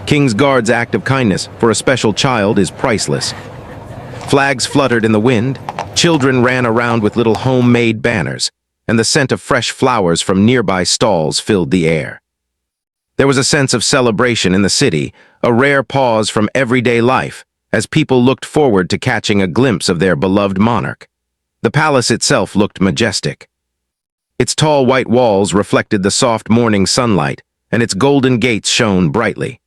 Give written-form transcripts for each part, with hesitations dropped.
King's Guard's act of kindness for a special child is priceless. Flags fluttered in the wind, children ran around with little homemade banners, and the scent of fresh flowers from nearby stalls filled the air. There was a sense of celebration in the city, a rare pause from everyday life, as people looked forward to catching a glimpse of their beloved monarch. The palace itself looked majestic. Its tall white walls reflected the soft morning sunlight, and its golden gates shone brightly.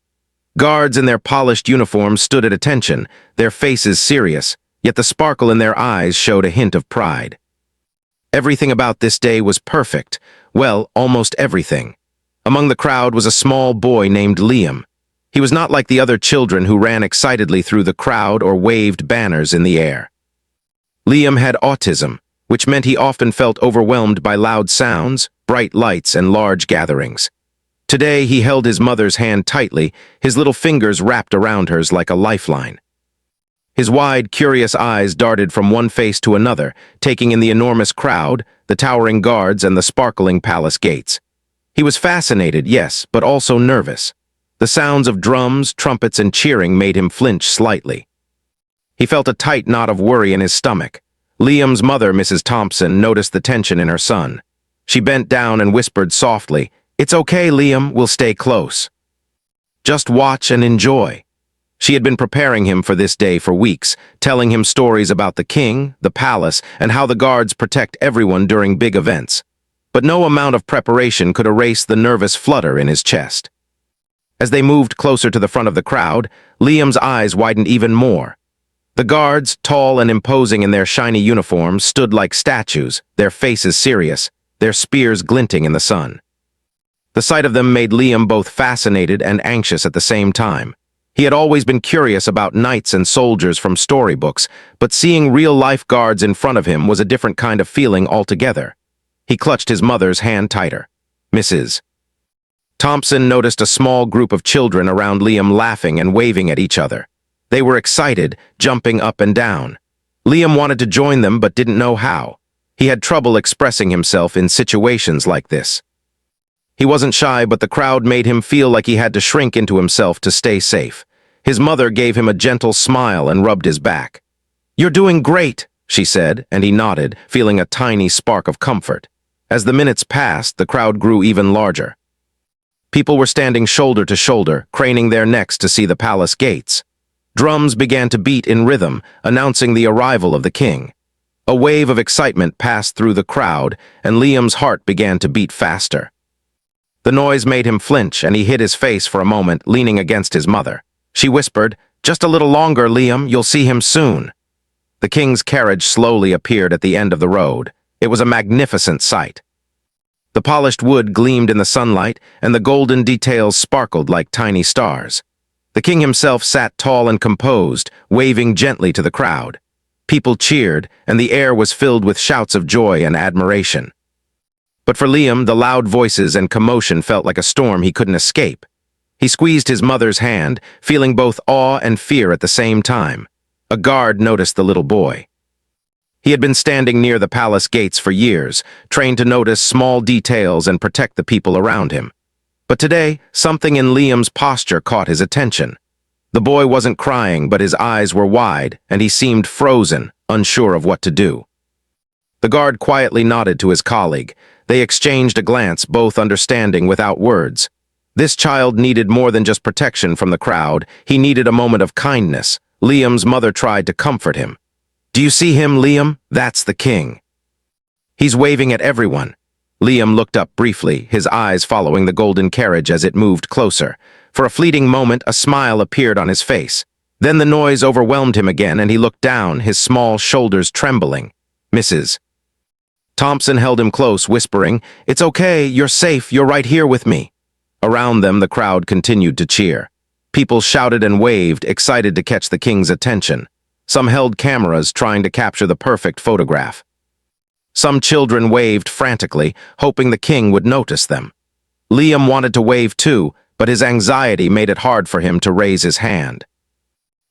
Guards in their polished uniforms stood at attention, their faces serious, yet the sparkle in their eyes showed a hint of pride. Everything about this day was perfect, well, almost everything. Among the crowd was a small boy named Liam. He was not like the other children who ran excitedly through the crowd or waved banners in the air. Liam had autism, which meant he often felt overwhelmed by loud sounds, bright lights, and large gatherings. Today, he held his mother's hand tightly, his little fingers wrapped around hers like a lifeline. His wide, curious eyes darted from one face to another, taking in the enormous crowd, the towering guards, and the sparkling palace gates. He was fascinated, yes, but also nervous. The sounds of drums, trumpets, and cheering made him flinch slightly. He felt a tight knot of worry in his stomach. Liam's mother, Mrs. Thompson, noticed the tension in her son. She bent down and whispered softly, "It's okay, Liam, we'll stay close. Just watch and enjoy." She had been preparing him for this day for weeks, telling him stories about the king, the palace, and how the guards protect everyone during big events. But no amount of preparation could erase the nervous flutter in his chest. As they moved closer to the front of the crowd, Liam's eyes widened even more. The guards, tall and imposing in their shiny uniforms, stood like statues, their faces serious, their spears glinting in the sun. The sight of them made Liam both fascinated and anxious at the same time. He had always been curious about knights and soldiers from storybooks, but seeing real-life guards in front of him was a different kind of feeling altogether. He clutched his mother's hand tighter. Mrs. Thompson noticed a small group of children around Liam laughing and waving at each other. They were excited, jumping up and down. Liam wanted to join them but didn't know how. He had trouble expressing himself in situations like this. He wasn't shy, but the crowd made him feel like he had to shrink into himself to stay safe. His mother gave him a gentle smile and rubbed his back. "You're doing great," she said, and he nodded, feeling a tiny spark of comfort. As the minutes passed, the crowd grew even larger. People were standing shoulder to shoulder, craning their necks to see the palace gates. Drums began to beat in rhythm, announcing the arrival of the king. A wave of excitement passed through the crowd, and Liam's heart began to beat faster. The noise made him flinch, and he hid his face for a moment, leaning against his mother. She whispered, "Just a little longer, Liam, you'll see him soon." The king's carriage slowly appeared at the end of the road. It was a magnificent sight. The polished wood gleamed in the sunlight, and the golden details sparkled like tiny stars. The king himself sat tall and composed, waving gently to the crowd. People cheered, and the air was filled with shouts of joy and admiration. But for Liam, the loud voices and commotion felt like a storm he couldn't escape. He squeezed his mother's hand, feeling both awe and fear at the same time. A guard noticed the little boy. He had been standing near the palace gates for years, trained to notice small details and protect the people around him. But today, something in Liam's posture caught his attention. The boy wasn't crying, but his eyes were wide, and he seemed frozen, unsure of what to do. The guard quietly nodded to his colleague. They exchanged a glance, both understanding without words. This child needed more than just protection from the crowd. He needed a moment of kindness. Liam's mother tried to comfort him. "Do you see him, Liam? That's the king. He's waving at everyone." Liam looked up briefly, his eyes following the golden carriage as it moved closer. For a fleeting moment, a smile appeared on his face. Then the noise overwhelmed him again, and he looked down, his small shoulders trembling. Mrs. Thompson held him close, whispering, "It's okay, you're safe, you're right here with me." Around them, the crowd continued to cheer. People shouted and waved, excited to catch the king's attention. Some held cameras, trying to capture the perfect photograph. Some children waved frantically, hoping the king would notice them. Liam wanted to wave too, but his anxiety made it hard for him to raise his hand.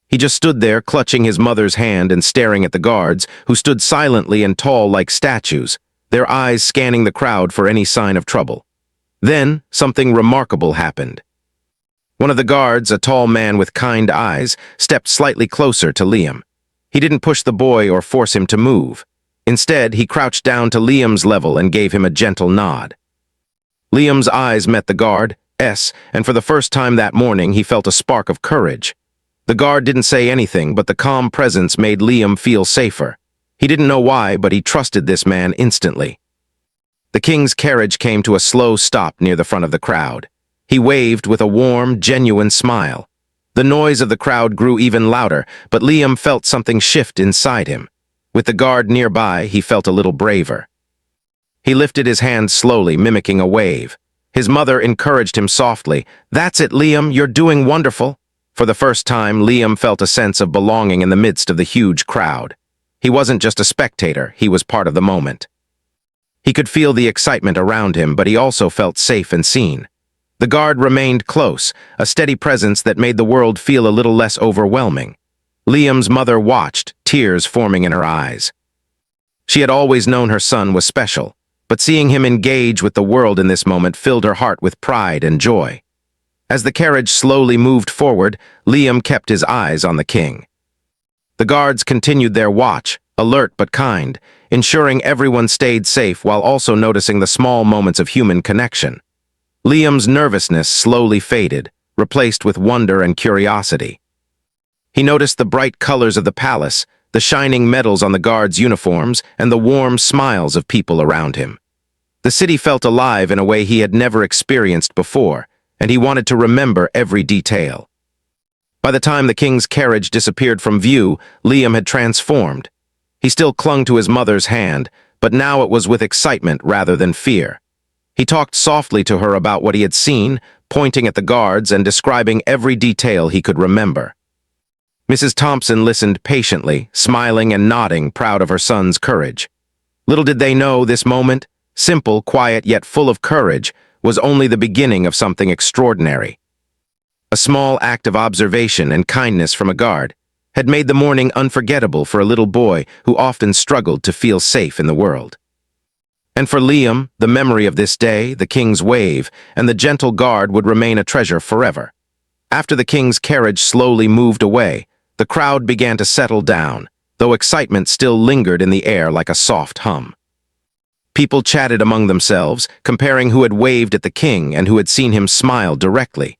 He just stood there, clutching his mother's hand and staring at the guards, who stood silently and tall like statues, their eyes scanning the crowd for any sign of trouble. Then, something remarkable happened. One of the guards, a tall man with kind eyes, stepped slightly closer to Liam. He didn't push the boy or force him to move. Instead, he crouched down to Liam's level and gave him a gentle nod. Liam's eyes met the guard's, and for the first time that morning he felt a spark of courage. The guard didn't say anything, but the calm presence made Liam feel safer. He didn't know why, but he trusted this man instantly. The king's carriage came to a slow stop near the front of the crowd. He waved with a warm, genuine smile. The noise of the crowd grew even louder, but Liam felt something shift inside him. With the guard nearby, he felt a little braver. He lifted his hand slowly, mimicking a wave. His mother encouraged him softly. "That's it, Liam, you're doing wonderful." For the first time, Liam felt a sense of belonging in the midst of the huge crowd. He wasn't just a spectator, he was part of the moment. He could feel the excitement around him, but he also felt safe and seen. The guard remained close, a steady presence that made the world feel a little less overwhelming. Liam's mother watched, tears forming in her eyes. She had always known her son was special, but seeing him engage with the world in this moment filled her heart with pride and joy. As the carriage slowly moved forward, Liam kept his eyes on the king. The guards continued their watch, alert but kind, ensuring everyone stayed safe while also noticing the small moments of human connection. Liam's nervousness slowly faded, replaced with wonder and curiosity. He noticed the bright colors of the palace, the shining medals on the guards' uniforms, and the warm smiles of people around him. The city felt alive in a way he had never experienced before, and he wanted to remember every detail. By the time the king's carriage disappeared from view, Liam had transformed. He still clung to his mother's hand, but now it was with excitement rather than fear. He talked softly to her about what he had seen, pointing at the guards and describing every detail he could remember. Mrs. Thompson listened patiently, smiling and nodding, proud of her son's courage. Little did they know this moment, simple, quiet, yet full of courage, was only the beginning of something extraordinary. A small act of observation and kindness from a guard had made the morning unforgettable for a little boy who often struggled to feel safe in the world. And for Liam, the memory of this day, the king's wave, and the gentle guard would remain a treasure forever. After the king's carriage slowly moved away, the crowd began to settle down, though excitement still lingered in the air like a soft hum. People chatted among themselves, comparing who had waved at the king and who had seen him smile directly.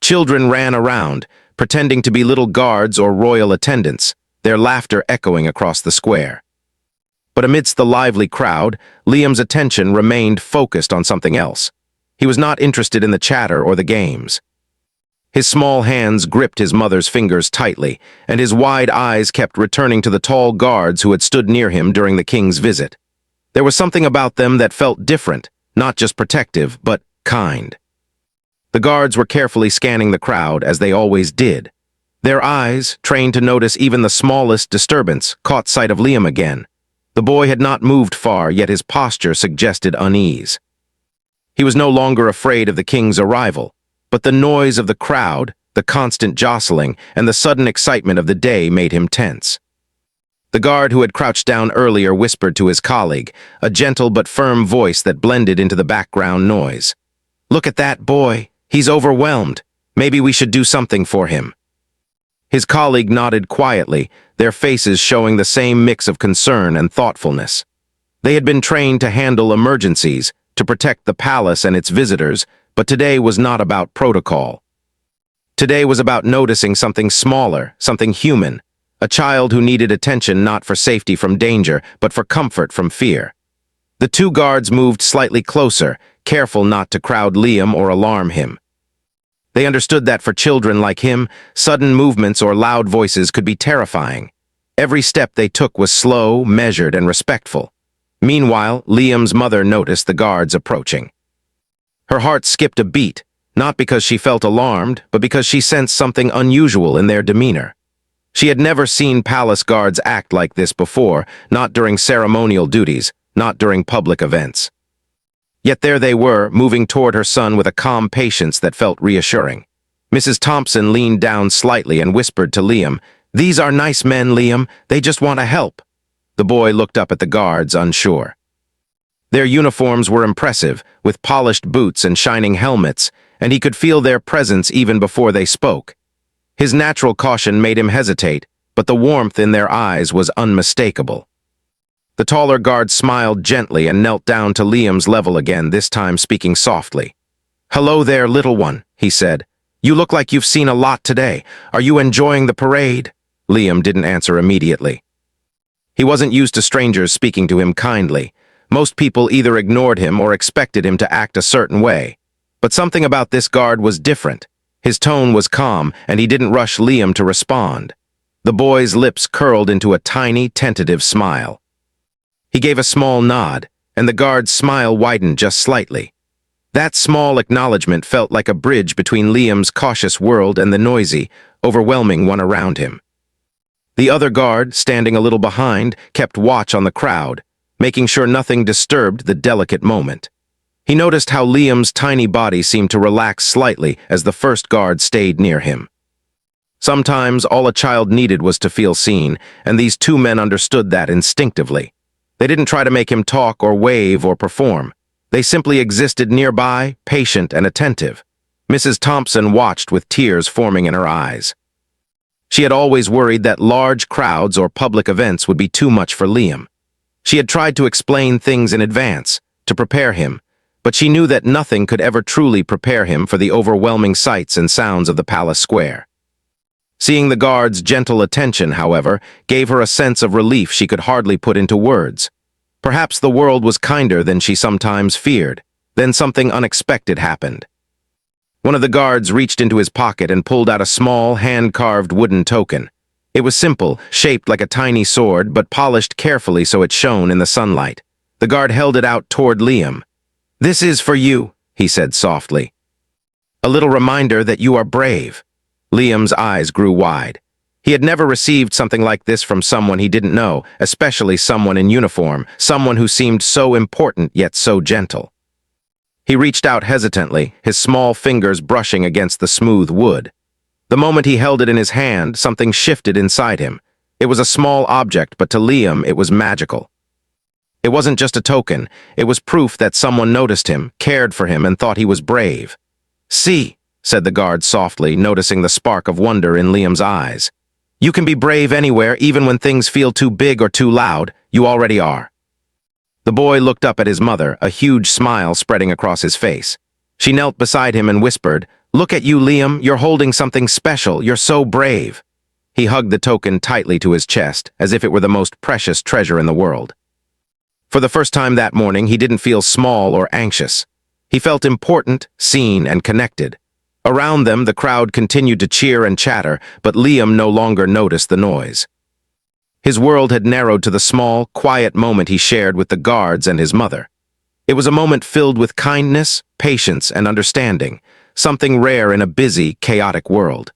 Children ran around, pretending to be little guards or royal attendants, their laughter echoing across the square. But amidst the lively crowd, Liam's attention remained focused on something else. He was not interested in the chatter or the games. His small hands gripped his mother's fingers tightly, and his wide eyes kept returning to the tall guards who had stood near him during the king's visit. There was something about them that felt different, not just protective, but kind. The guards were carefully scanning the crowd, as they always did. Their eyes, trained to notice even the smallest disturbance, caught sight of Liam again. The boy had not moved far, yet his posture suggested unease. He was no longer afraid of the king's arrival, but the noise of the crowd, the constant jostling, and the sudden excitement of the day made him tense. The guard who had crouched down earlier whispered to his colleague, a gentle but firm voice that blended into the background noise. "Look at that boy. He's overwhelmed. Maybe we should do something for him." His colleague nodded quietly, their faces showing the same mix of concern and thoughtfulness. They had been trained to handle emergencies, to protect the palace and its visitors, but today was not about protocol. Today was about noticing something smaller, something human, a child who needed attention not for safety from danger, but for comfort from fear. The two guards moved slightly closer, careful not to crowd Liam or alarm him. They understood that for children like him, sudden movements or loud voices could be terrifying. Every step they took was slow, measured, and respectful. Meanwhile, Liam's mother noticed the guards approaching. Her heart skipped a beat, not because she felt alarmed, but because she sensed something unusual in their demeanor. She had never seen palace guards act like this before, not during ceremonial duties, not during public events. Yet there they were, moving toward her son with a calm patience that felt reassuring. Mrs. Thompson leaned down slightly and whispered to Liam, "These are nice men, Liam. They just want to help." The boy looked up at the guards, unsure. Their uniforms were impressive, with polished boots and shining helmets, and he could feel their presence even before they spoke. His natural caution made him hesitate, but the warmth in their eyes was unmistakable. The taller guard smiled gently and knelt down to Liam's level again, this time speaking softly. "Hello there, little one," he said. "You look like you've seen a lot today. Are you enjoying the parade?" Liam didn't answer immediately. He wasn't used to strangers speaking to him kindly. Most people either ignored him or expected him to act a certain way. But something about this guard was different. His tone was calm, and he didn't rush Liam to respond. The boy's lips curled into a tiny, tentative smile. He gave a small nod, and the guard's smile widened just slightly. That small acknowledgement felt like a bridge between Liam's cautious world and the noisy, overwhelming one around him. The other guard, standing a little behind, kept watch on the crowd, making sure nothing disturbed the delicate moment. He noticed how Liam's tiny body seemed to relax slightly as the first guard stayed near him. Sometimes all a child needed was to feel seen, and these two men understood that instinctively. They didn't try to make him talk or wave or perform. They simply existed nearby, patient and attentive. Mrs. Thompson watched with tears forming in her eyes. She had always worried that large crowds or public events would be too much for Liam. She had tried to explain things in advance, to prepare him, but she knew that nothing could ever truly prepare him for the overwhelming sights and sounds of the palace square. Seeing the guard's gentle attention, however, gave her a sense of relief she could hardly put into words. Perhaps the world was kinder than she sometimes feared. Then something unexpected happened. One of the guards reached into his pocket and pulled out a small, hand-carved wooden token. It was simple, shaped like a tiny sword, but polished carefully so it shone in the sunlight. The guard held it out toward Liam. "This is for you," he said softly. "A little reminder that you are brave." Liam's eyes grew wide. He had never received something like this from someone he didn't know, especially someone in uniform, someone who seemed so important yet so gentle. He reached out hesitantly, his small fingers brushing against the smooth wood. The moment he held it in his hand, something shifted inside him. It was a small object, but to Liam it was magical. It wasn't just a token, it was proof that someone noticed him, cared for him, and thought he was brave. "See," said the guard softly, noticing the spark of wonder in Liam's eyes. "You can be brave anywhere, even when things feel too big or too loud. You already are." The boy looked up at his mother, a huge smile spreading across his face. She knelt beside him and whispered, "Look at you, Liam. You're holding something special. You're so brave." He hugged the token tightly to his chest, as if it were the most precious treasure in the world. For the first time that morning, he didn't feel small or anxious. He felt important, seen, and connected. Around them, the crowd continued to cheer and chatter, but Liam no longer noticed the noise. His world had narrowed to the small, quiet moment he shared with the guards and his mother. It was a moment filled with kindness, patience, and understanding, something rare in a busy, chaotic world.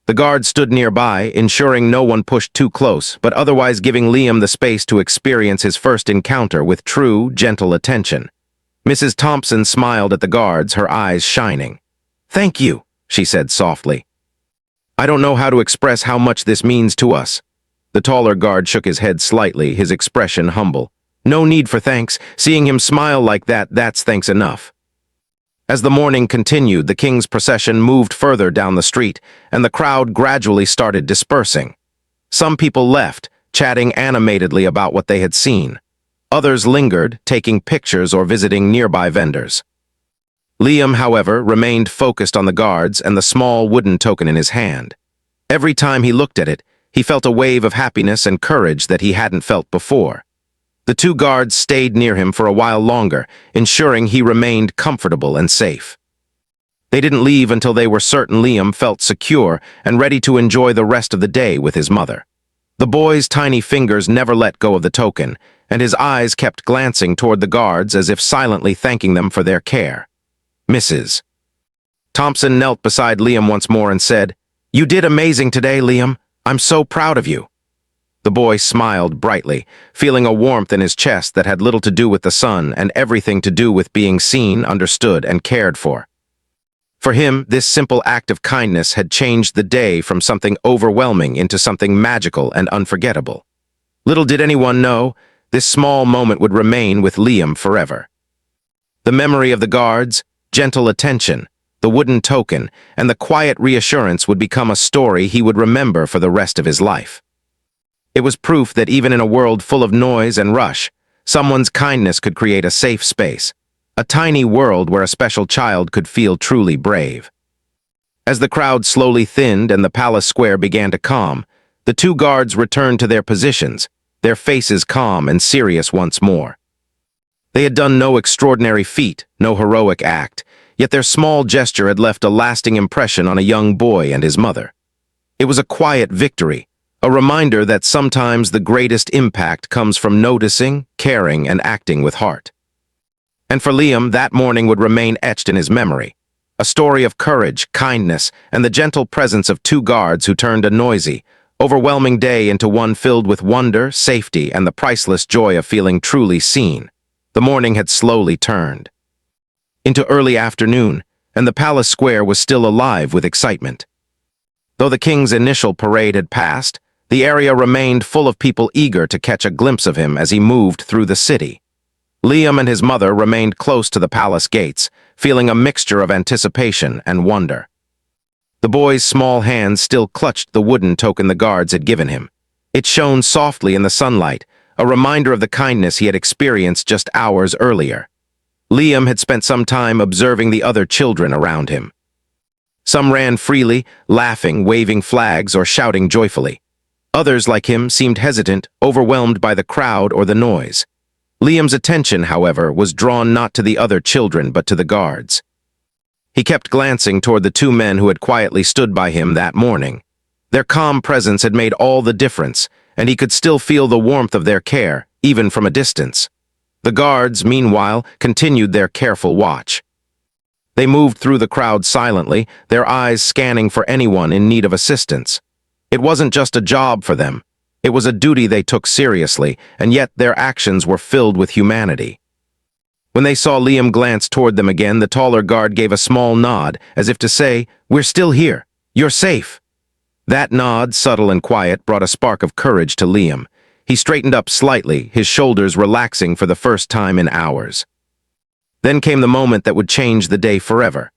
The guard stood nearby, ensuring no one pushed too close, but otherwise giving Liam the space to experience his first encounter with true, gentle attention. Mrs. Thompson smiled at the guards, her eyes shining. "Thank you," she said softly. "I don't know how to express how much this means to us." The taller guard shook his head slightly, his expression humble. "No need for thanks. Seeing him smile like that, that's thanks enough." As the morning continued, the king's procession moved further down the street, and the crowd gradually started dispersing. Some people left, chatting animatedly about what they had seen. Others lingered, taking pictures or visiting nearby vendors. Liam, however, remained focused on the guards and the small wooden token in his hand. Every time he looked at it, he felt a wave of happiness and courage that he hadn't felt before. The two guards stayed near him for a while longer, ensuring he remained comfortable and safe. They didn't leave until they were certain Liam felt secure and ready to enjoy the rest of the day with his mother. The boy's tiny fingers never let go of the token, and his eyes kept glancing toward the guards as if silently thanking them for their care. Mrs. Thompson knelt beside Liam once more and said, "You did amazing today, Liam. I'm so proud of you." The boy smiled brightly, feeling a warmth in his chest that had little to do with the sun and everything to do with being seen, understood, and cared for. For him, this simple act of kindness had changed the day from something overwhelming into something magical and unforgettable. Little did anyone know, this small moment would remain with Liam forever. The memory of the guards, gentle attention, the wooden token, and the quiet reassurance would become a story he would remember for the rest of his life. It was proof that even in a world full of noise and rush, someone's kindness could create a safe space, a tiny world where a special child could feel truly brave. As the crowd slowly thinned and the palace square began to calm, the two guards returned to their positions, their faces calm and serious once more. They had done no extraordinary feat, no heroic act, yet their small gesture had left a lasting impression on a young boy and his mother. It was a quiet victory, a reminder that sometimes the greatest impact comes from noticing, caring, and acting with heart. And for Liam, that morning would remain etched in his memory, a story of courage, kindness, and the gentle presence of two guards who turned a noisy, overwhelming day into one filled with wonder, safety, and the priceless joy of feeling truly seen. The morning had slowly turned into early afternoon, and the palace square was still alive with excitement. Though the king's initial parade had passed, the area remained full of people eager to catch a glimpse of him as he moved through the city. Liam and his mother remained close to the palace gates, feeling a mixture of anticipation and wonder. The boy's small hands still clutched the wooden token the guards had given him. It shone softly in the sunlight, a reminder of the kindness he had experienced just hours earlier. Liam had spent some time observing the other children around him. Some ran freely, laughing, waving flags, or shouting joyfully. Others, like him, seemed hesitant, overwhelmed by the crowd or the noise. Liam's attention, however, was drawn not to the other children but to the guards. He kept glancing toward the two men who had quietly stood by him that morning. Their calm presence had made all the difference, and he could still feel the warmth of their care, even from a distance. The guards, meanwhile, continued their careful watch. They moved through the crowd silently, their eyes scanning for anyone in need of assistance. It wasn't just a job for them. It was a duty they took seriously, and yet their actions were filled with humanity. When they saw Liam glance toward them again, the taller guard gave a small nod, as if to say, "We're still here. You're safe." That nod, subtle and quiet, brought a spark of courage to Liam. He straightened up slightly, his shoulders relaxing for the first time in hours. Then came the moment that would change the day forever.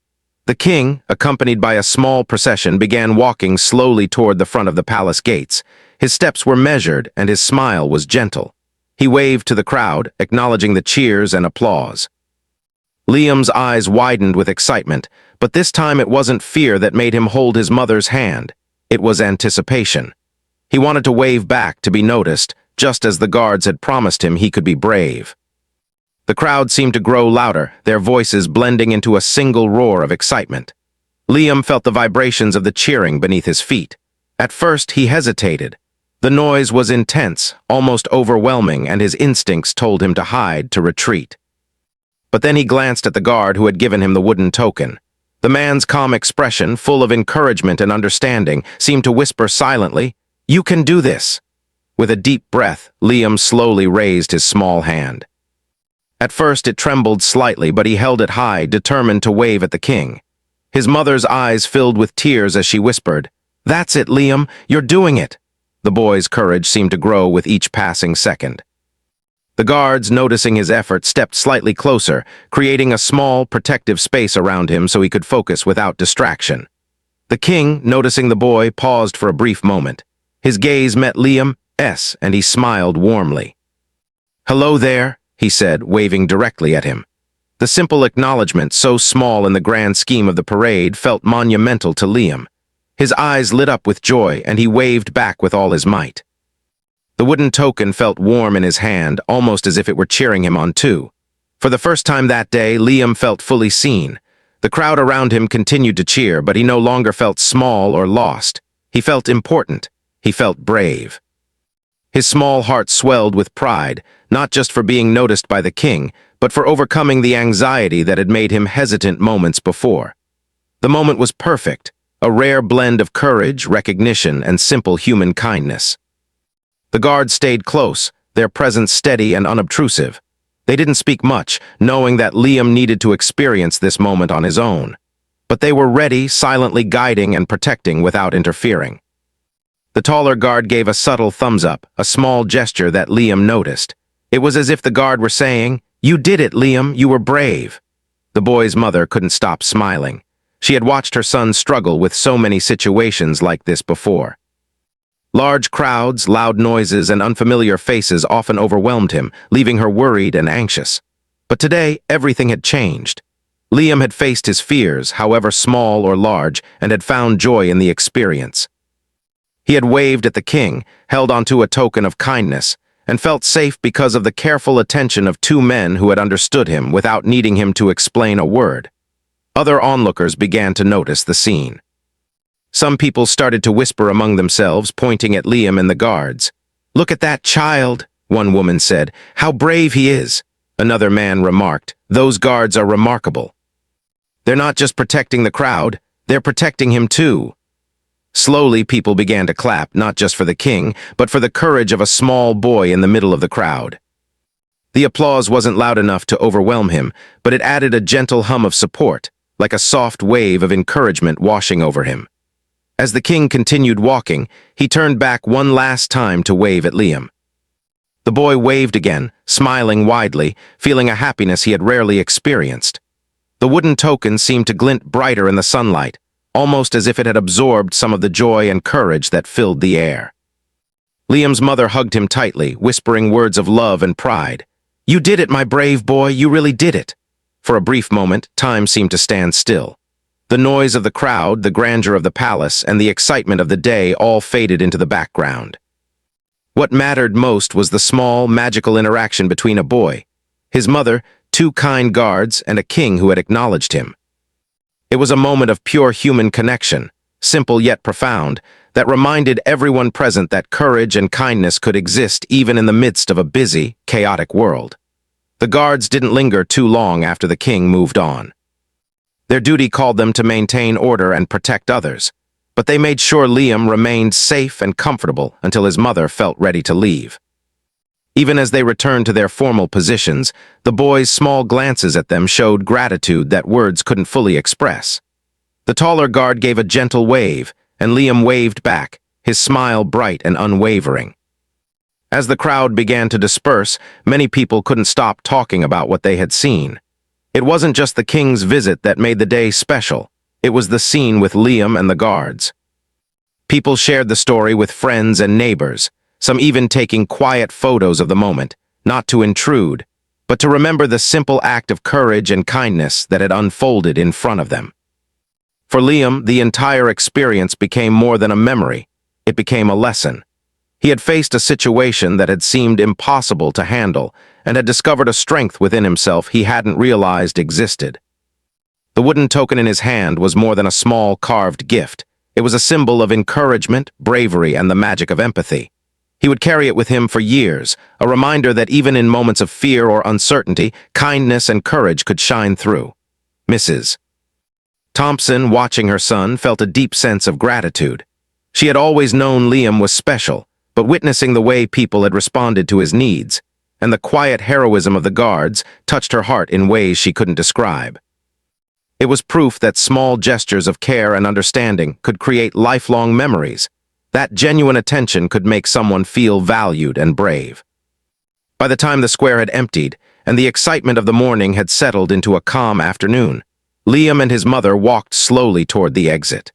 The king, accompanied by a small procession, began walking slowly toward the front of the palace gates. His steps were measured, and his smile was gentle. He waved to the crowd, acknowledging the cheers and applause. Liam's eyes widened with excitement, but this time it wasn't fear that made him hold his mother's hand. It was anticipation. He wanted to wave back, to be noticed, just as the guards had promised him he could be brave. The crowd seemed to grow louder, their voices blending into a single roar of excitement. Liam felt the vibrations of the cheering beneath his feet. At first, he hesitated. The noise was intense, almost overwhelming, and his instincts told him to hide, to retreat. But then he glanced at the guard who had given him the wooden token. The man's calm expression, full of encouragement and understanding, seemed to whisper silently, "You can do this." With a deep breath, Liam slowly raised his small hand. At first it trembled slightly, but he held it high, determined to wave at the king. His mother's eyes filled with tears as she whispered, "That's it, Liam, you're doing it." The boy's courage seemed to grow with each passing second. The guards, noticing his effort, stepped slightly closer, creating a small, protective space around him so he could focus without distraction. The king, noticing the boy, paused for a brief moment. His gaze met Liam's, and he smiled warmly. "Hello there," he said, waving directly at him. The simple acknowledgement, so small in the grand scheme of the parade, felt monumental to Liam. His eyes lit up with joy, and he waved back with all his might. The wooden token felt warm in his hand, almost as if it were cheering him on too. For the first time that day, Liam felt fully seen. The crowd around him continued to cheer, but he no longer felt small or lost. He felt important. He felt brave. His small heart swelled with pride, not just for being noticed by the king, but for overcoming the anxiety that had made him hesitant moments before. The moment was perfect, a rare blend of courage, recognition, and simple human kindness. The guards stayed close, their presence steady and unobtrusive. They didn't speak much, knowing that Liam needed to experience this moment on his own. But they were ready, silently guiding and protecting without interfering. The taller guard gave a subtle thumbs up, a small gesture that Liam noticed. It was as if the guard were saying, "You did it, Liam, you were brave." The boy's mother couldn't stop smiling. She had watched her son struggle with so many situations like this before. Large crowds, loud noises, and unfamiliar faces often overwhelmed him, leaving her worried and anxious. But today, everything had changed. Liam had faced his fears, however small or large, and had found joy in the experience. He had waved at the king, held onto a token of kindness, and felt safe because of the careful attention of two men who had understood him without needing him to explain a word. Other onlookers began to notice the scene. Some people started to whisper among themselves, pointing at Liam and the guards. "Look at that child," one woman said. "How brave he is." Another man remarked, "Those guards are remarkable. They're not just protecting the crowd, they're protecting him too." Slowly, people began to clap, not just for the king, but for the courage of a small boy in the middle of the crowd. The applause wasn't loud enough to overwhelm him, but it added a gentle hum of support, like a soft wave of encouragement washing over him. As the king continued walking, he turned back one last time to wave at Liam. The boy waved again, smiling widely, feeling a happiness he had rarely experienced. The wooden token seemed to glint brighter in the sunlight, almost as if it had absorbed some of the joy and courage that filled the air. Liam's mother hugged him tightly, whispering words of love and pride. "You did it, my brave boy, you really did it." For a brief moment, time seemed to stand still. The noise of the crowd, the grandeur of the palace, and the excitement of the day all faded into the background. What mattered most was the small, magical interaction between a boy, his mother, two kind guards, and a king who had acknowledged him. It was a moment of pure human connection, simple yet profound, that reminded everyone present that courage and kindness could exist even in the midst of a busy, chaotic world. The guards didn't linger too long after the king moved on. Their duty called them to maintain order and protect others, but they made sure Liam remained safe and comfortable until his mother felt ready to leave. Even as they returned to their formal positions, the boy's small glances at them showed gratitude that words couldn't fully express. The taller guard gave a gentle wave, and Liam waved back, his smile bright and unwavering. As the crowd began to disperse, many people couldn't stop talking about what they had seen. It wasn't just the king's visit that made the day special, it was the scene with Liam and the guards. People shared the story with friends and neighbors, some even taking quiet photos of the moment, not to intrude, but to remember the simple act of courage and kindness that had unfolded in front of them. For Liam, the entire experience became more than a memory, it became a lesson. He had faced a situation that had seemed impossible to handle, and had discovered a strength within himself he hadn't realized existed. The wooden token in his hand was more than a small carved gift. It was a symbol of encouragement, bravery, and the magic of empathy. He would carry it with him for years, a reminder that even in moments of fear or uncertainty, kindness and courage could shine through. Mrs. Thompson, watching her son, felt a deep sense of gratitude. She had always known Liam was special, but witnessing the way people had responded to his needs, and the quiet heroism of the guards, touched her heart in ways she couldn't describe. It was proof that small gestures of care and understanding could create lifelong memories. That genuine attention could make someone feel valued and brave. By the time the square had emptied, and the excitement of the morning had settled into a calm afternoon, Liam and his mother walked slowly toward the exit.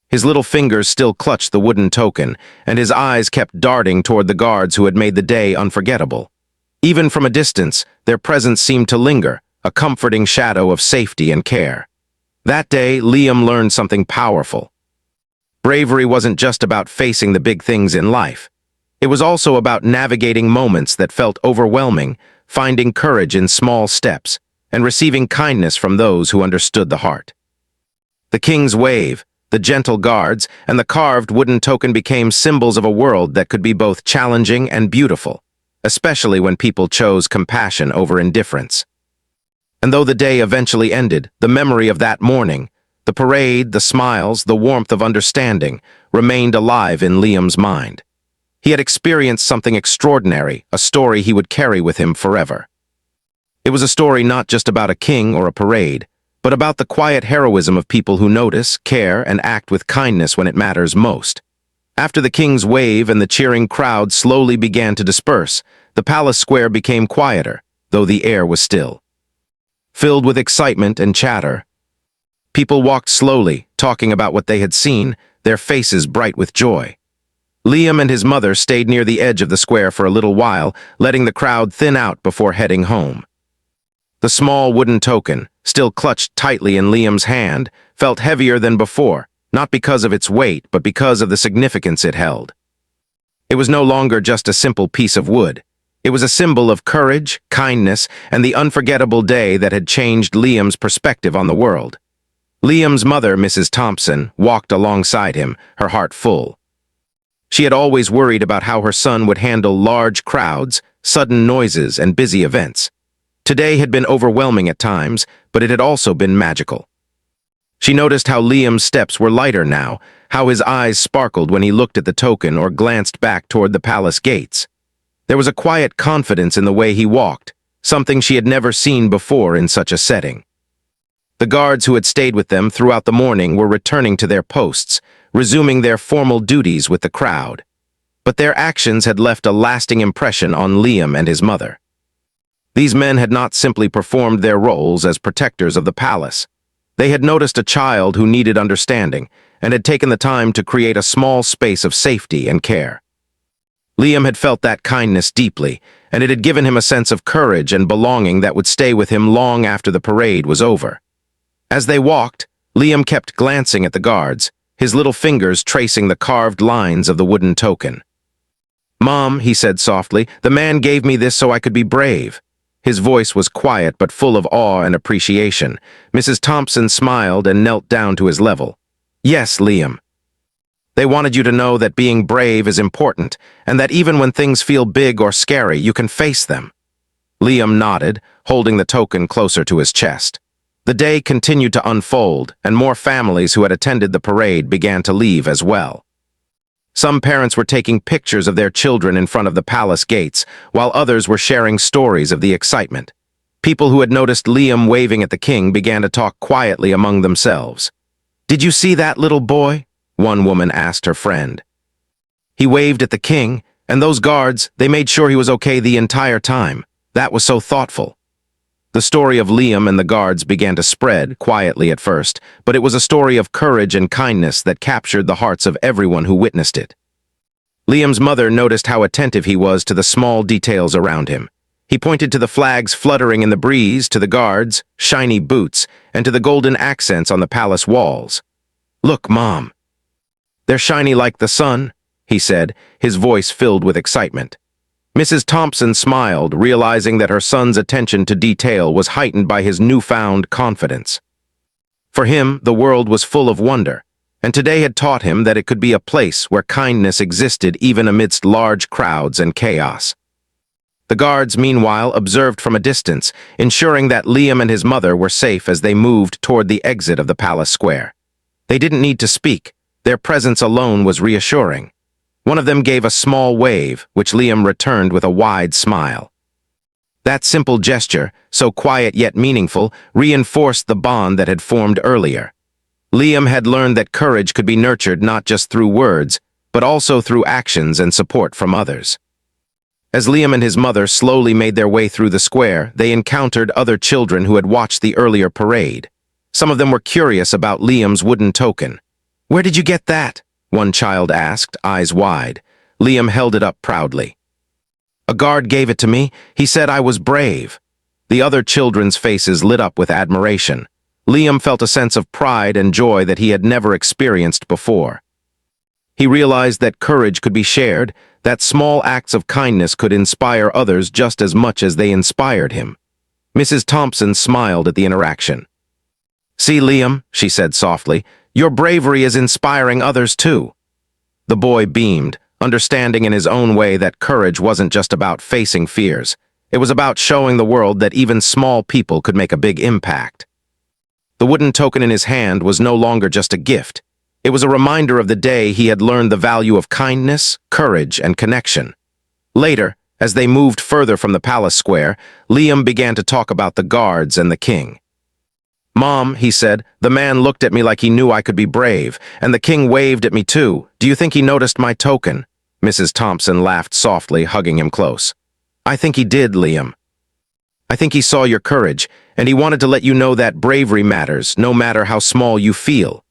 His little fingers still clutched the wooden token, and his eyes kept darting toward the guards who had made the day unforgettable. Even from a distance, their presence seemed to linger, a comforting shadow of safety and care. That day, Liam learned something powerful. Bravery wasn't just about facing the big things in life. It was also about navigating moments that felt overwhelming, finding courage in small steps, and receiving kindness from those who understood the heart. The king's wave, the gentle guards, and the carved wooden token became symbols of a world that could be both challenging and beautiful, especially when people chose compassion over indifference. And though the day eventually ended, the memory of that morning, the parade, the smiles, the warmth of understanding, remained alive in Liam's mind. He had experienced something extraordinary, a story he would carry with him forever. It was a story not just about a king or a parade, but about the quiet heroism of people who notice, care, and act with kindness when it matters most. After the king's wave and the cheering crowd slowly began to disperse, the palace square became quieter, though the air was still. Filled with excitement and chatter, People walked slowly, talking about what they had seen, their faces bright with joy. Liam and his mother stayed near the edge of the square for a little while, letting the crowd thin out before heading home. The small wooden token, still clutched tightly in Liam's hand, felt heavier than before, not because of its weight, but because of the significance it held. It was no longer just a simple piece of wood. It was a symbol of courage, kindness, and the unforgettable day that had changed Liam's perspective on the world. Liam's mother, Mrs. Thompson, walked alongside him, her heart full. She had always worried about how her son would handle large crowds, sudden noises, and busy events. Today had been overwhelming at times, but it had also been magical. She noticed how Liam's steps were lighter now, how his eyes sparkled when he looked at the token or glanced back toward the palace gates. There was a quiet confidence in the way he walked, something she had never seen before in such a setting. The guards who had stayed with them throughout the morning were returning to their posts, resuming their formal duties with the crowd. But their actions had left a lasting impression on Liam and his mother. These men had not simply performed their roles as protectors of the palace. They had noticed a child who needed understanding and had taken the time to create a small space of safety and care. Liam had felt that kindness deeply, and it had given him a sense of courage and belonging that would stay with him long after the parade was over. As they walked, Liam kept glancing at the guards, his little fingers tracing the carved lines of the wooden token. "Mom," he said softly, "the man gave me this so I could be brave." His voice was quiet but full of awe and appreciation. Mrs. Thompson smiled and knelt down to his level. "Yes, Liam. They wanted you to know that being brave is important, and that even when things feel big or scary, you can face them." Liam nodded, holding the token closer to his chest. The day continued to unfold, and more families who had attended the parade began to leave as well. Some parents were taking pictures of their children in front of the palace gates, while others were sharing stories of the excitement. People who had noticed Liam waving at the king began to talk quietly among themselves. "Did you see that little boy?" one woman asked her friend. "He waved at the king, and those guards, they made sure he was okay the entire time. That was so thoughtful." The story of Liam and the guards began to spread, quietly at first, but it was a story of courage and kindness that captured the hearts of everyone who witnessed it. Liam's mother noticed how attentive he was to the small details around him. He pointed to the flags fluttering in the breeze, to the guards' shiny boots, and to the golden accents on the palace walls. "Look, Mom. They're shiny like the sun," he said, his voice filled with excitement. Mrs. Thompson smiled, realizing that her son's attention to detail was heightened by his newfound confidence. For him, the world was full of wonder, and today had taught him that it could be a place where kindness existed even amidst large crowds and chaos. The guards, meanwhile, observed from a distance, ensuring that Liam and his mother were safe as they moved toward the exit of the palace square. They didn't need to speak. Their presence alone was reassuring. One of them gave a small wave, which Liam returned with a wide smile. That simple gesture, so quiet yet meaningful, reinforced the bond that had formed earlier. Liam had learned that courage could be nurtured not just through words, but also through actions and support from others. As Liam and his mother slowly made their way through the square, they encountered other children who had watched the earlier parade. Some of them were curious about Liam's wooden token. "Where did you get that?" one child asked, eyes wide. Liam held it up proudly. "A guard gave it to me. He said I was brave." The other children's faces lit up with admiration. Liam felt a sense of pride and joy that he had never experienced before. He realized that courage could be shared, that small acts of kindness could inspire others just as much as they inspired him. Mrs. Thompson smiled at the interaction. "See, Liam," she said softly, "your bravery is inspiring others too." The boy beamed, understanding in his own way that courage wasn't just about facing fears. It was about showing the world that even small people could make a big impact. The wooden token in his hand was no longer just a gift. It was a reminder of the day he had learned the value of kindness, courage, and connection. Later, as they moved further from the palace square, Liam began to talk about the guards and the king. "Mom," he said, "the man looked at me like he knew I could be brave, and the king waved at me too. Do you think he noticed my token?" Mrs. Thompson laughed softly, hugging him close. "I think he did, Liam." I think he saw your courage, and he wanted to let you know that bravery matters, no matter how small you feel."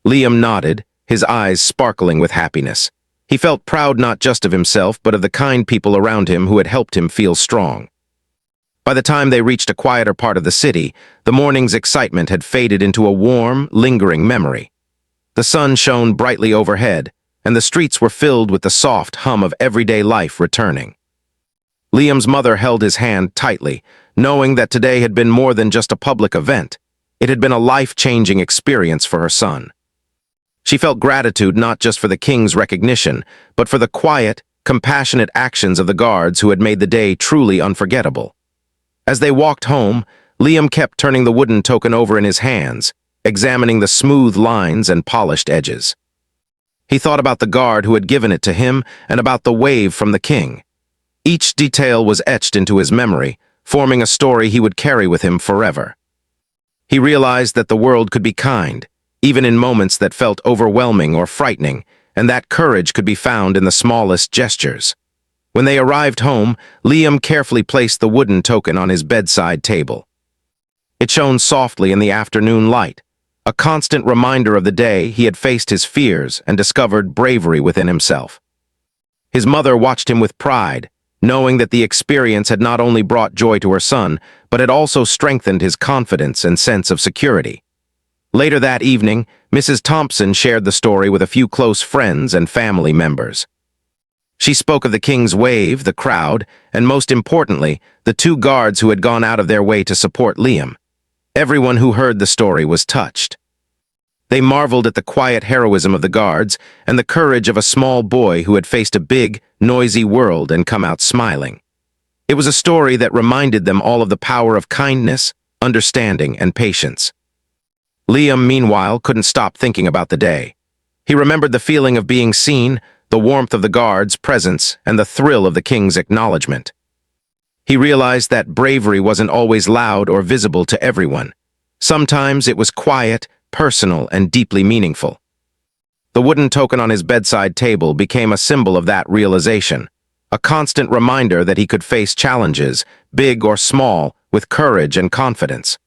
Liam nodded, his eyes sparkling with happiness. He felt proud not just of himself, but of the kind people around him who had helped him feel strong. By the time they reached a quieter part of the city, the morning's excitement had faded into a warm, lingering memory. The sun shone brightly overhead, and the streets were filled with the soft hum of everyday life returning. Liam's mother held his hand tightly, knowing that today had been more than just a public event. It had been a life-changing experience for her son. She felt gratitude not just for the king's recognition, but for the quiet, compassionate actions of the guards who had made the day truly unforgettable. As they walked home, Liam kept turning the wooden token over in his hands, examining the smooth lines and polished edges. He thought about the guard who had given it to him and about the wave from the king. Each detail was etched into his memory, forming a story he would carry with him forever. He realized that the world could be kind, even in moments that felt overwhelming or frightening, and that courage could be found in the smallest gestures. When they arrived home, Liam carefully placed the wooden token on his bedside table. It shone softly in the afternoon light, a constant reminder of the day he had faced his fears and discovered bravery within himself. His mother watched him with pride, knowing that the experience had not only brought joy to her son, but had also strengthened his confidence and sense of security. Later that evening, Mrs. Thompson shared the story with a few close friends and family members. She spoke of the king's wave, the crowd, and most importantly, the two guards who had gone out of their way to support Liam. Everyone who heard the story was touched. They marveled at the quiet heroism of the guards and the courage of a small boy who had faced a big, noisy world and come out smiling. It was a story that reminded them all of the power of kindness, understanding, and patience. Liam, meanwhile, couldn't stop thinking about the day. He remembered the feeling of being seen, the warmth of the guards' presence, and the thrill of the king's acknowledgement. He realized that bravery wasn't always loud or visible to everyone. Sometimes it was quiet, personal, and deeply meaningful. The wooden token on his bedside table became a symbol of that realization, a constant reminder that he could face challenges, big or small, with courage and confidence.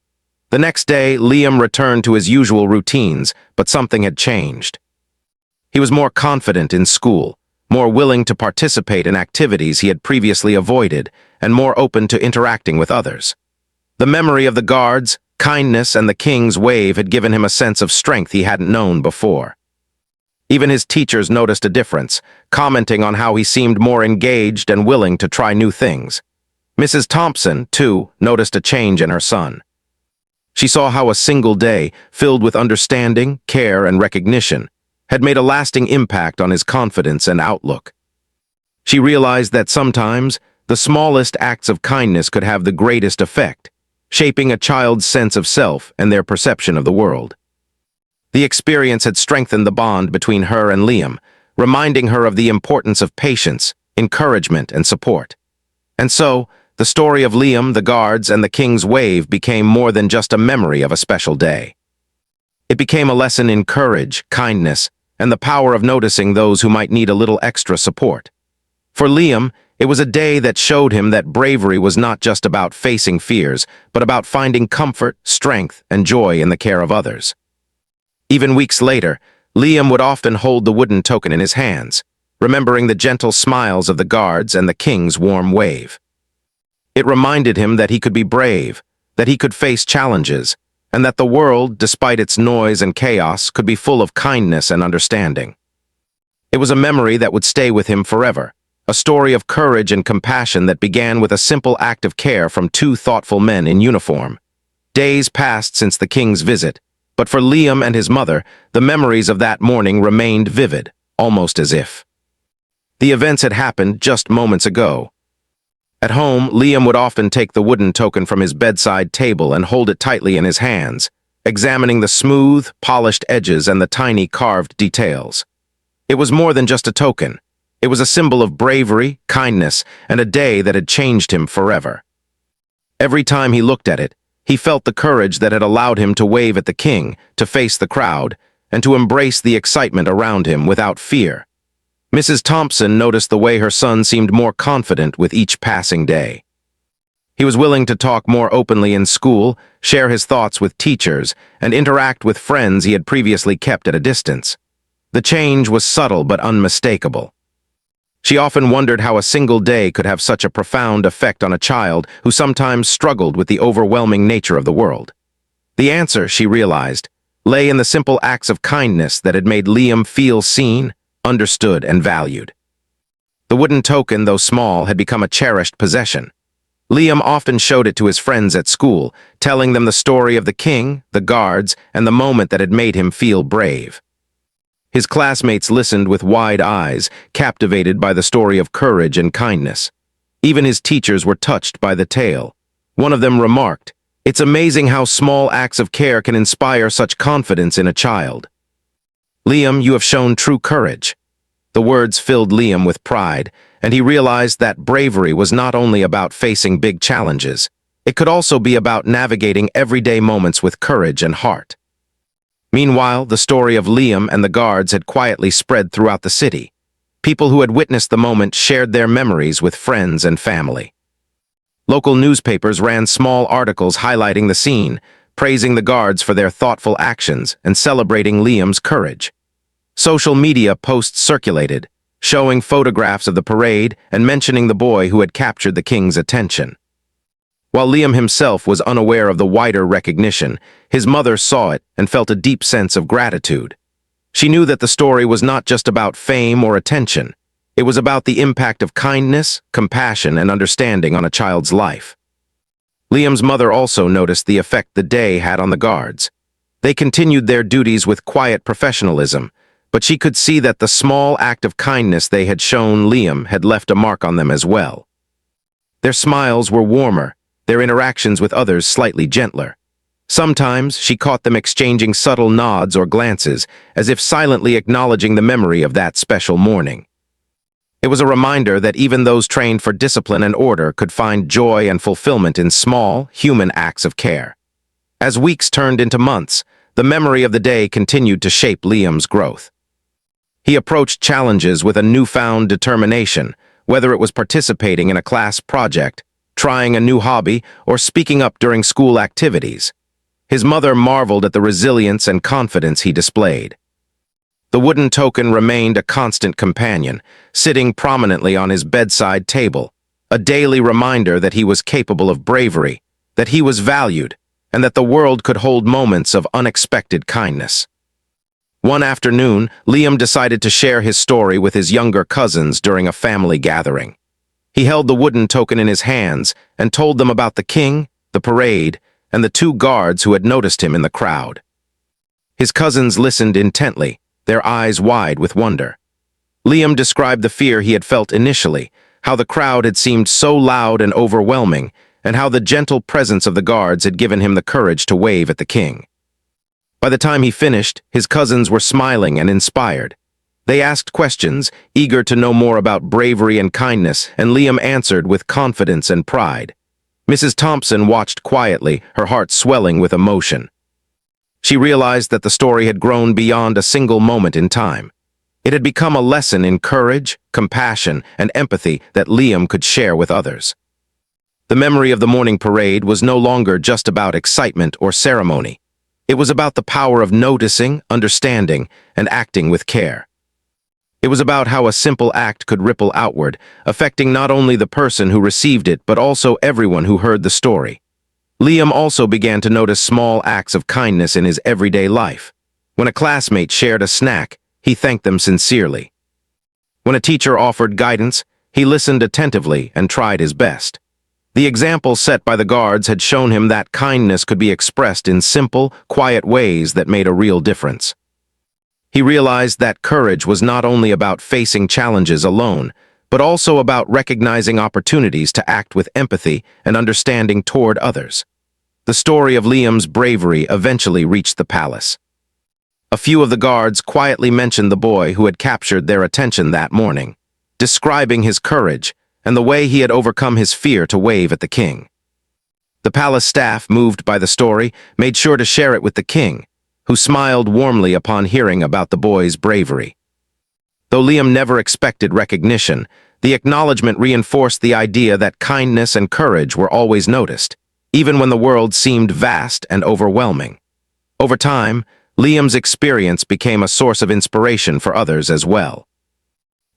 The next day, Liam returned to his usual routines, but something had changed. He was more confident in school, more willing to participate in activities he had previously avoided, and more open to interacting with others. The memory of the guards, kindness, and the king's wave had given him a sense of strength he hadn't known before. Even his teachers noticed a difference, commenting on how he seemed more engaged and willing to try new things. Mrs. Thompson, too, noticed a change in her son. She saw how a single day, filled with understanding, care, and recognition, had made a lasting impact on his confidence and outlook. She realized that sometimes the smallest acts of kindness could have the greatest effect, shaping a child's sense of self and their perception of the world. The experience had strengthened the bond between her and Liam, reminding her of the importance of patience, encouragement, and support. And so, the story of Liam, the guards, and the king's wave became more than just a memory of a special day. It became a lesson in courage, kindness, and the power of noticing those who might need a little extra support. For Liam, it was a day that showed him that bravery was not just about facing fears, but about finding comfort, strength, and joy in the care of others. Even weeks later, Liam would often hold the wooden token in his hands, remembering the gentle smiles of the guards and the king's warm wave. It reminded him that he could be brave, that he could face challenges, and that the world, despite its noise and chaos, could be full of kindness and understanding. It was a memory that would stay with him forever, a story of courage and compassion that began with a simple act of care from two thoughtful men in uniform. Days passed since the king's visit, but for Liam and his mother, the memories of that morning remained vivid, almost as if the events had happened just moments ago. At home, Liam would often take the wooden token from his bedside table and hold it tightly in his hands, examining the smooth, polished edges and the tiny carved details. It was more than just a token. It was a symbol of bravery, kindness, and a day that had changed him forever. Every time he looked at it, he felt the courage that had allowed him to wave at the king, to face the crowd, and to embrace the excitement around him without fear. Mrs. Thompson noticed the way her son seemed more confident with each passing day. He was willing to talk more openly in school, share his thoughts with teachers, and interact with friends he had previously kept at a distance. The change was subtle but unmistakable. She often wondered how a single day could have such a profound effect on a child who sometimes struggled with the overwhelming nature of the world. The answer, she realized, lay in the simple acts of kindness that had made Liam feel seen, understood, and valued. The wooden token, though small, had become a cherished possession. Liam often showed it to his friends at school, telling them the story of the king, the guards, and the moment that had made him feel brave. His classmates listened with wide eyes, captivated by the story of courage and kindness. Even his teachers were touched by the tale. One of them remarked, "It's amazing how small acts of care can inspire such confidence in a child." "Liam, you have shown true courage." The words filled Liam with pride, and he realized that bravery was not only about facing big challenges, it could also be about navigating everyday moments with courage and heart. Meanwhile, the story of Liam and the guards had quietly spread throughout the city. People who had witnessed the moment shared their memories with friends and family. Local newspapers ran small articles highlighting the scene, praising the guards for their thoughtful actions and celebrating Liam's courage. Social media posts circulated, showing photographs of the parade and mentioning the boy who had captured the king's attention. While Liam himself was unaware of the wider recognition, his mother saw it and felt a deep sense of gratitude. She knew that the story was not just about fame or attention. It was about the impact of kindness, compassion, and understanding on a child's life. Liam's mother also noticed the effect the day had on the guards. They continued their duties with quiet professionalism, but she could see that the small act of kindness they had shown Liam had left a mark on them as well. Their smiles were warmer, their interactions with others slightly gentler. Sometimes she caught them exchanging subtle nods or glances, as if silently acknowledging the memory of that special morning. It was a reminder that even those trained for discipline and order could find joy and fulfillment in small, human acts of care. As weeks turned into months, the memory of the day continued to shape Liam's growth. He approached challenges with a newfound determination, whether it was participating in a class project, trying a new hobby, or speaking up during school activities. His mother marveled at the resilience and confidence he displayed. The wooden token remained a constant companion, sitting prominently on his bedside table, a daily reminder that he was capable of bravery, that he was valued, and that the world could hold moments of unexpected kindness. One afternoon, Liam decided to share his story with his younger cousins during a family gathering. He held the wooden token in his hands and told them about the king, the parade, and the two guards who had noticed him in the crowd. His cousins listened intently, their eyes wide with wonder. Liam described the fear he had felt initially, how the crowd had seemed so loud and overwhelming, and how the gentle presence of the guards had given him the courage to wave at the king. By the time he finished, his cousins were smiling and inspired. They asked questions, eager to know more about bravery and kindness, and Liam answered with confidence and pride. Mrs. Thompson watched quietly, her heart swelling with emotion. She realized that the story had grown beyond a single moment in time. It had become a lesson in courage, compassion, and empathy that Liam could share with others. The memory of the morning parade was no longer just about excitement or ceremony. It was about the power of noticing, understanding, and acting with care. It was about how a simple act could ripple outward, affecting not only the person who received it but also everyone who heard the story. Liam also began to notice small acts of kindness in his everyday life. When a classmate shared a snack, he thanked them sincerely. When a teacher offered guidance, he listened attentively and tried his best. The example set by the guards had shown him that kindness could be expressed in simple, quiet ways that made a real difference. He realized that courage was not only about facing challenges alone, but also about recognizing opportunities to act with empathy and understanding toward others. The story of Liam's bravery eventually reached the palace. A few of the guards quietly mentioned the boy who had captured their attention that morning, describing his courage and the way he had overcome his fear to wave at the king. The palace staff, moved by the story, made sure to share it with the king, who smiled warmly upon hearing about the boy's bravery. Though Liam never expected recognition, The acknowledgement reinforced the idea that kindness and courage were always noticed, even when the world seemed vast and overwhelming. Over time, Liam's experience became a source of inspiration for others as well.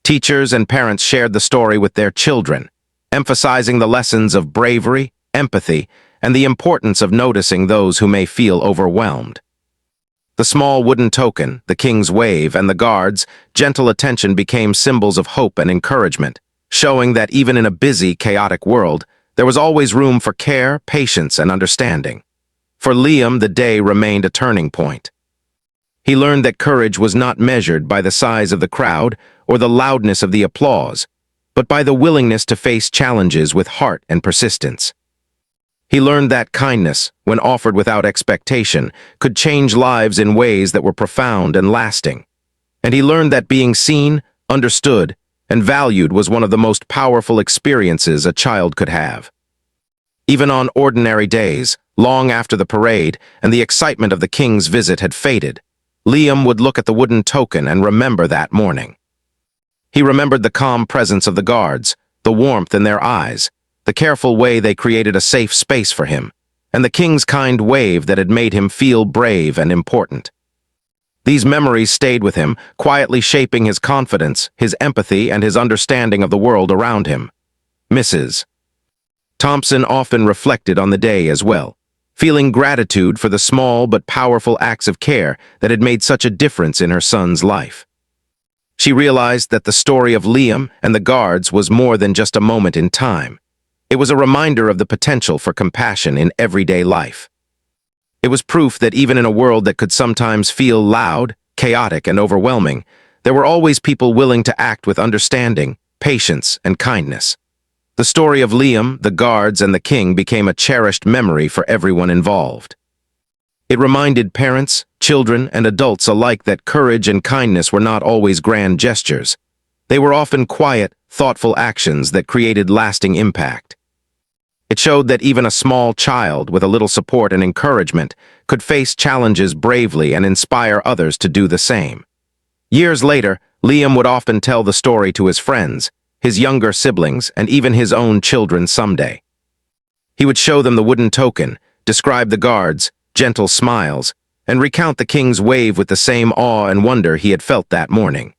Teachers and parents shared the story with their children, emphasizing the lessons of bravery, empathy, and the importance of noticing those who may feel overwhelmed. The small wooden token, the king's wave, and the guards' gentle attention became symbols of hope and encouragement, showing that even in a busy, chaotic world, there was always room for care, patience, and understanding. For Liam, the day remained a turning point. He learned that courage was not measured by the size of the crowd or the loudness of the applause, but by the willingness to face challenges with heart and persistence. He learned that kindness, when offered without expectation, could change lives in ways that were profound and lasting. And he learned that being seen, understood, and valued was one of the most powerful experiences a child could have. Even on ordinary days, long after the parade and the excitement of the king's visit had faded, Liam would look at the wooden token and remember that morning. He remembered the calm presence of the guards, the warmth in their eyes, the careful way they created a safe space for him, and the king's kind wave that had made him feel brave and important. These memories stayed with him, quietly shaping his confidence, his empathy, and his understanding of the world around him. Mrs. Thompson often reflected on the day as well, feeling gratitude for the small but powerful acts of care that had made such a difference in her son's life. She realized that the story of Liam and the guards was more than just a moment in time. It was a reminder of the potential for compassion in everyday life. It was proof that even in a world that could sometimes feel loud, chaotic, and overwhelming, there were always people willing to act with understanding, patience, and kindness. The story of Liam, the guards, and the king became a cherished memory for everyone involved. It reminded parents, children, and adults alike that courage and kindness were not always grand gestures. They were often quiet, thoughtful actions that created lasting impact. It showed that even a small child, with a little support and encouragement, could face challenges bravely and inspire others to do the same. Years later, Liam would often tell the story to his friends, his younger siblings, and even his own children someday. He would show them the wooden token, describe the guards, gentle smiles, and recount the king's wave with the same awe and wonder he had felt that morning.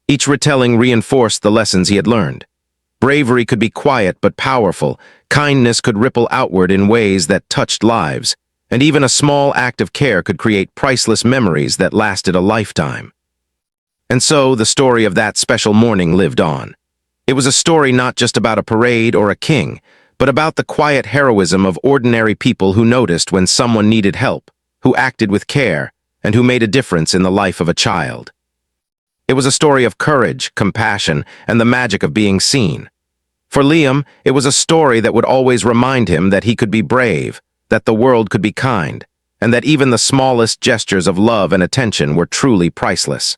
Each retelling reinforced the lessons he had learned. Bravery could be quiet but powerful, kindness could ripple outward in ways that touched lives, and even a small act of care could create priceless memories that lasted a lifetime. And so, the story of that special morning lived on. It was a story not just about a parade or a king, but about the quiet heroism of ordinary people who noticed when someone needed help, who acted with care, and who made a difference in the life of a child. It was a story of courage, compassion, and the magic of being seen. For Liam, it was a story that would always remind him that he could be brave, that the world could be kind, and that even the smallest gestures of love and attention were truly priceless.